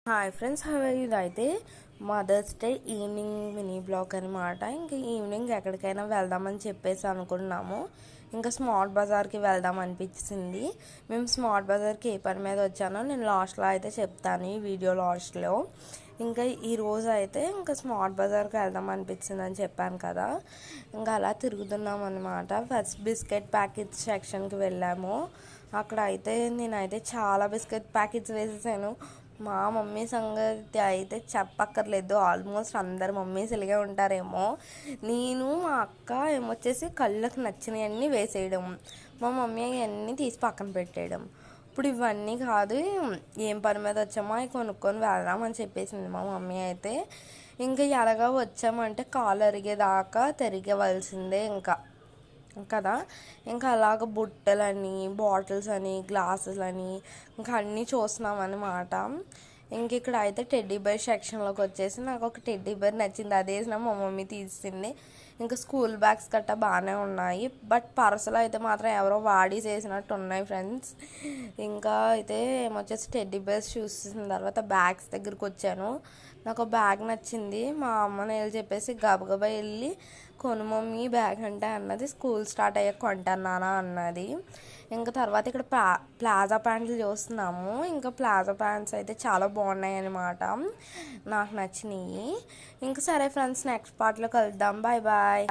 Hi friends, ఇదైతే mother's day evening mini blog అనమాట. ఇంకా ఈవినింగ్ ఎక్కడికైనా వెళ్దామని చెప్పేసి అనుకున్నాము. ఇంకా స్మార్ట్ బజార్కి వెళ్దాం అనిపించింది. మేము స్మార్ట్ బజార్కి ఏ పని మీద వచ్చానో నేను లాస్ట్లో అయితే చెప్తాను, ఈ వీడియో లాస్ట్లో. ఇంకా ఈరోజు అయితే ఇంకా స్మార్ట్ బజార్కి వెళ్దాం అనిపించింది అని చెప్పాను కదా. ఇంకా అలా తిరుగుతున్నాం అనమాట. ఫస్ట్ బిస్కెట్ ప్యాకెట్స్ సెక్షన్కి వెళ్ళాము. అక్కడ అయితే నేనైతే చాలా బిస్కెట్ ప్యాకెట్స్ వేసేసాను. మా మమ్మీ సంగతి అయితే చెప్పక్కర్లేదు. ఆల్మోస్ట్ అందరు మమ్మీస్ ఇలాగే ఉంటారేమో. నేను మా అక్క ఏమొచ్చేసి కళ్ళకు నచ్చినవన్నీ వేసేయడం, మా మమ్మీ అవన్నీ తీసి పక్కన పెట్టేయడం. ఇప్పుడు ఇవన్నీ కాదు, ఏం పని మీద వచ్చామో అవి కొనుక్కొని వెళ్దామని చెప్పేసింది మా మమ్మీ అయితే. ఇంకా ఎలాగా వచ్చామంటే కాలు అరిగేదాకా తిరిగవలసిందే ఇంకా కదా. ఇంకా అలాగ బుట్టలని, బాటిల్స్ అని, గ్లాసెస్ అని ఇంకా అన్నీ చూస్తున్నాం అన్నమాట. ఇంక ఇక్కడ అయితే టెడ్డీ బేర్ సెక్షన్లోకి వచ్చేసి నాకు ఒక టెడ్డీ బేర్ నచ్చింది, అది వేసిన మా మమ్మీ తీసింది. ఇంకా స్కూల్ బ్యాగ్స్ గట్టా బాగానే ఉన్నాయి, బట్ పర్సులు అయితే మాత్రం ఎవరో వాడేసేసినట్టు ఉన్నాయి ఫ్రెండ్స్. ఇంకా అయితే ఏమొచ్చేసి టెడ్డీ బేర్స్ చూసిన తర్వాత బ్యాగ్స్ దగ్గరికి వచ్చాను. నాకు బ్యాగ్ నచ్చింది. మా అమ్మని వెళ్ళి చెప్పేసి గబగబా వెళ్ళి కొను మమ్మీ బ్యాగ్ అంటే అన్నది. స్కూల్ స్టార్ట్ అయ్యాక కొంటానా అన్నది. ఇంకా తర్వాత ఇక్కడ ప్లాజా ప్యాంట్లు చూస్తున్నాము. ఇంకా ప్లాజా ప్యాంట్స్ అయితే చాలా బాగున్నాయి అన్నమాట, నాకు నచ్చినాయి. ఇంకా సరే ఫ్రెండ్స్, నెక్స్ట్ పార్ట్లో కలుద్దాం. Bye bye.